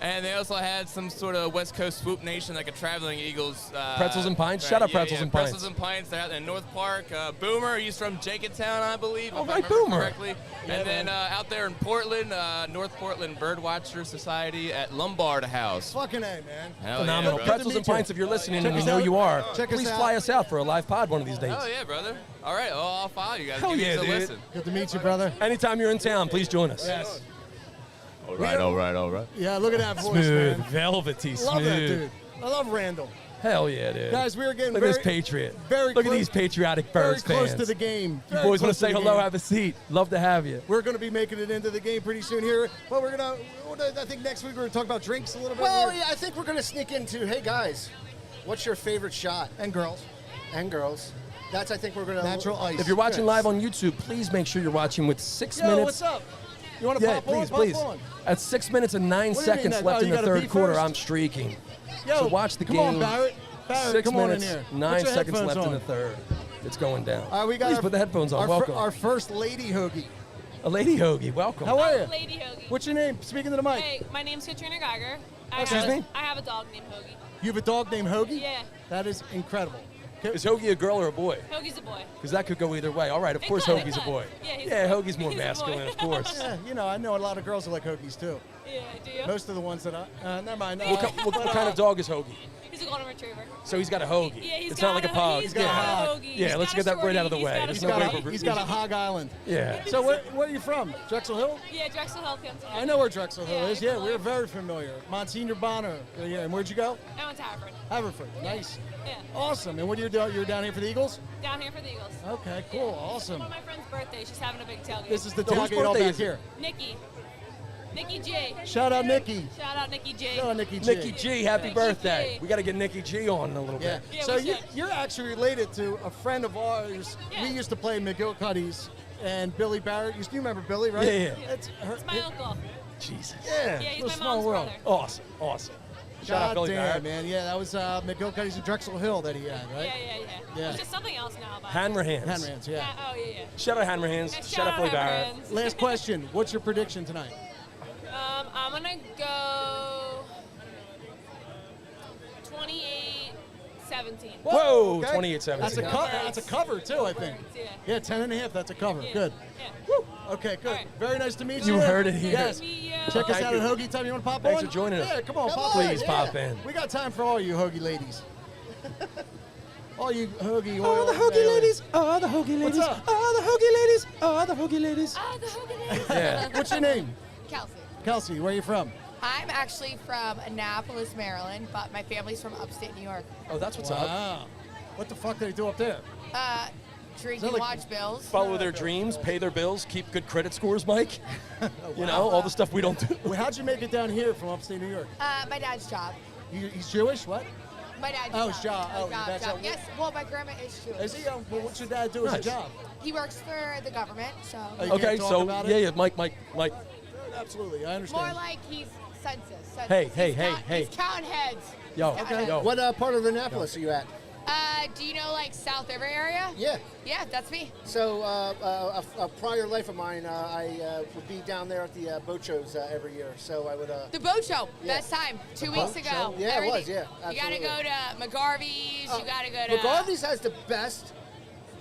and they also had some sort of West Coast swoop nation, like a traveling Eagles. Pretzels and Pints? Shout out Pretzels and Pints. Pretzels and Pints, they're out in North Park. Boomer, he's from Jenkintown, I believe, Oh, if I right, remember Boomer. correctly. And then out there in Portland, North Portland Birdwatcher Society at Lombard House. Fucking A, man. Hell Phenomenal. Yeah, brother. Pretzels to and meet you. Pints, if you're listening, Check and we us know out. you are, Check us please out. fly us out for a live pod one of these days. Oh, yeah, brother. All right, I'll follow you guys. Hell Give yeah, these a dude. listen. Good to meet you, brother. Anytime you're in town, please join us. Yes. All right. Yeah, look at that voice, Smooth, man. velvety, Love that smooth. dude. I love Randall. Hell yeah, dude. Guys, we are getting Look at very, this patriot. very Look at close- these patriotic very Birds close fans. to the game. You Very boys want close to say the hello? game. Have a seat. Love to have you. We're going to be making it into the game pretty soon here. But we're going to, I think next week we're going to talk about drinks a little bit. Well, here. yeah, I think we're going to sneak into, hey, guys, what's your favorite shot? And girls. And girls. That's, I think we're going to... Natural ice. If you're watching live on YouTube, please make sure you're watching with 6 Yo, minutes. what's up? You want to Yeah, pop please, on? please. Pop on. At 6 minutes and 9 do you mean seconds that? left Oh, in you the gotta third be quarter, first? I'm streaking. Yo, So watch the come game. on, Barrett. Barrett, 6 come on in minutes, here. 9 Put your seconds headphones left in on. the third. It's going down. All right, we got Please our, put the headphones on. our Welcome. Our first lady Hoagie. A lady Hoagie. Welcome. How are you? Lady Hoagie. What's your name? Speaking to the mic. Hey, my name's Katrina Geiger. Excuse me? I have a dog named Hoagie. You have a dog named Hoagie? Yeah. That is incredible. Is Hoagie a girl or a boy? Hoagie's a boy. Because that could go either way. All right, of It course could, Hoagie's it a boy. could. Yeah, he's Yeah, a boy. Hoagie's more He's a boy. masculine, of course. Yeah, you know, I know a lot of girls who like Hoagies too. Yeah, do you? Most of the ones that never mind. What kind of dog is Hoagie? He's a golden retriever. So he's got a Hoagie. Yeah, he's it's got not like a a- pug. he's got a Hoagie. Yeah, He's let's got get a that right out of the shorty. way. He's There's got no a- way for He's got a Hog Island. Yeah. So where are you from? Drexel Hill? Yeah, Drexel Health Council. I know where Drexel Hill Yeah, is. you're Yeah, we're familiar. very familiar. Monsignor Bonner. Yeah, and where'd you go? I went to Harvard. Haverford. Nice. Yeah. Awesome. And what do you do? You're down here for the Eagles? Down here for the Eagles. Okay, cool. Yeah. Awesome. It's one of my friend's birthday. She's having a big tailgate. This is the So whose tailgate all birthday back is it? here. Nikki. Nikki G. Shout out Nikki. Shout out Nikki G. Shout out Nikki G. Nikki G, happy Nikki birthday. G. We got to get Nikki G on in a little Yeah. bit. Yeah, So we should. you're actually related to a friend of ours. Yeah. We used to play McGillicuddy's, and Billy Barrett. You remember Billy, right? Yeah. It's her. It's my uncle. Jesus. Yeah. Yeah, he's it's a my small mom's world. brother. Awesome, awesome. Shout out God Billy damn, Barrett. man. Yeah, that was McGillicuddy's in Drexel Hill that he had, right? Yeah. Yeah. It's just something else now. About Hanmerhands. Hanrands, yeah. Oh, yeah. Shout out Hanmerhands. Yeah, Shout out Billy Barrett. Hands. Last question. What's your prediction tonight? I'm going to go 28-17. Whoa, okay. 28-17. That's a Yeah. cover. That's a cover too, I think. Yeah. Yeah, 10.5. That's a cover. Yeah. Good. Yeah. Woo. Okay, good. All right. Very nice to meet you. You heard it here. Yes. Me, Check us Thank out you. at Hoagie Time. You want to pop Thanks on? for joining us. Yeah, come on, pop Please on. pop Yeah. in. We got time for all you Hoagie ladies. All you Hoagie. Oh, the Hoagie ladies. Oh, the Hoagie ladies. What's up? Oh, the Hoagie ladies. Oh, the Hoagie ladies. Oh, the Hoagie. Yeah. What's your name? Kelsey. Kelsey. Where are you from? I'm actually from Annapolis, Maryland, but my family's from upstate New York. Oh, that's what's up. Wow. What the fuck do they do up there? Drink Is that and like- watch bills. Follow their dreams, pay their bills, keep good credit scores, Mike. You know, all the stuff we don't do. Well, how'd you make it down here from upstate New York? My dad's job. He's Jewish? What? My dad's Oh, job. his job. Oh, job, that's job. how- Yes, well, my grandma is Jewish. Is he? Well, what's your dad do as a Nice. job? He works for the government, so Oh, you Okay, can't talk so about yeah, it? yeah, Mike. Absolutely, I understand. more like he's census. Hey, He's hey, count- hey. He's counting heads. Yo, He's counting yo. heads. What part of Annapolis are you at? Do you know like South River area? Yeah. Yeah, that's me. So a prior life of mine, I would be down there at the boat shows every year. So I would. The boat show, Yeah. best time, 2 boat weeks ago. show? Yeah, it was, Everything. yeah, You gotta absolutely. go to McGarvey's. You gotta go to. McGarvey's has the best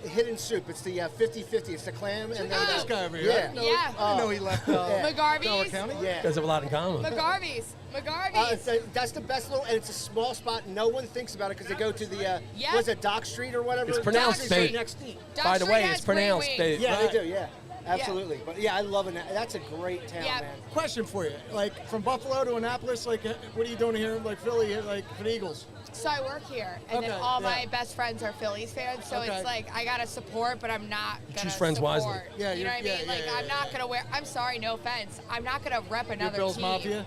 hidden soup. It's the 50-50. It's the clam and then This guy over here. Yeah. I didn't know, Yeah. I didn't know he left Yeah. Delaware McGarvey's. County. You Yeah. guys have a lot in common. McGarvey's. McGarvey's. That's the best little, and it's a small spot. No one thinks about it because they go to the Yep. was it Dock Street or whatever? It's pronounced Dock Bay. Street next to. Dock By the Street way, has it's pronounced great Bay. wings. Yeah, Right. they do. Yeah, absolutely. But yeah, I love it. That's a great town, Yeah. man. Question for you: like from Buffalo to Annapolis, like what are you doing here, like Philly, like for the Eagles? So I work here, and then Okay, all yeah. my best friends are Phillies fans. So Okay. it's like I gotta support, but I'm not gonna choose friends support. wisely. Yeah, you know what I you're- mean? yeah, Like yeah, I'm yeah, not yeah. gonna wear. I'm sorry, no offense. I'm not gonna rep another Bills team. Mafia?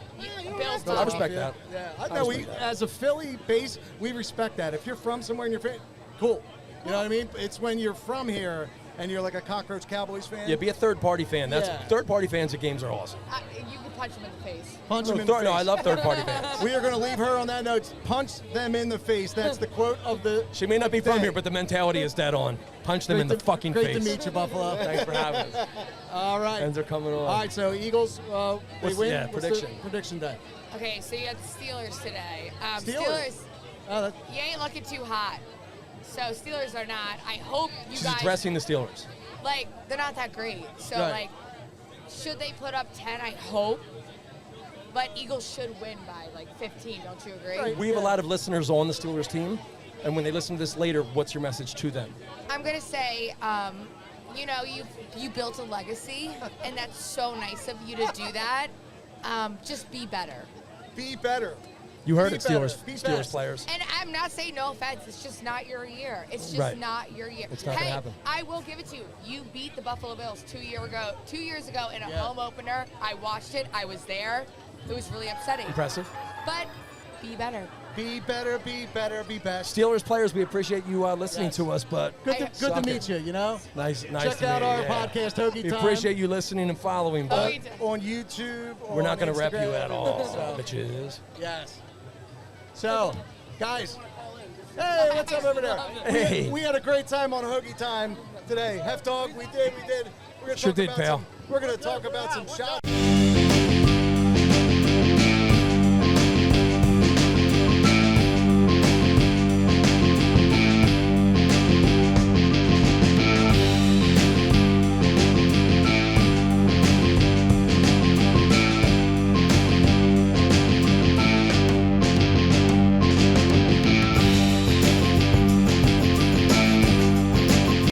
Bills I Mafia. respect that. Yeah, I no, we respect that. as a Philly base, we respect that. If you're from somewhere and you're cool, you know what I mean. It's when you're from here and you're like a cockroach Cowboys fan. Yeah, be a third-party fan. That's Yeah. third-party fans at games are awesome. You can punch him in the face. Punch No, them in the face. no, I love third-party fans. We are going to leave her on that note. Punch them in the face. That's the quote of the. She may not be from day. here, but the mentality is dead on. Punch them in the fucking great face. to meet you, Buffalo. Thanks for having us. All right. Fans are coming on. All right, so Eagles, they What's- win. yeah, What's the prediction. prediction day. Okay, so you got the Steelers today. Steelers? Oh, that, you ain't looking too hot. So Steelers are not. I hope you She's guys addressing the Steelers. like they're not that great. So Right. like, should they put up 10? I hope. But Eagles should win by like 15. Don't you agree? Right. We have a lot of listeners on the Steelers team, and when they listen to this later, what's your message to them? I'm gonna say, you know, you built a legacy, and that's so nice of you to do that. Just be better. be better. You heard Be it, Steelers. better. Be Steelers best. players. And I'm not saying no offense. It's just not your year. It's just Right. not your year. It's not gonna hey, happen. I will give it to you. You beat the Buffalo Bills 2 years ago in a Yeah. home opener. I watched it. I was there. It was really upsetting. Impressive. But be better. Be better, be better, be best. Steelers players, we appreciate you listening to us, but Good to suck meet you, you know? Nice Check to out meet our you, yeah. podcast, Hoagie We Time. appreciate you listening and following, but On YouTube. we're not going to rep you Instagram, at all, so- bitches. Yes. So, guys, hey, what's up over there? Hey. We had a great time on Hoagie Time today. Hef Dog, we did. We're gonna Sure talk did, about pal. We're going to talk about some shots.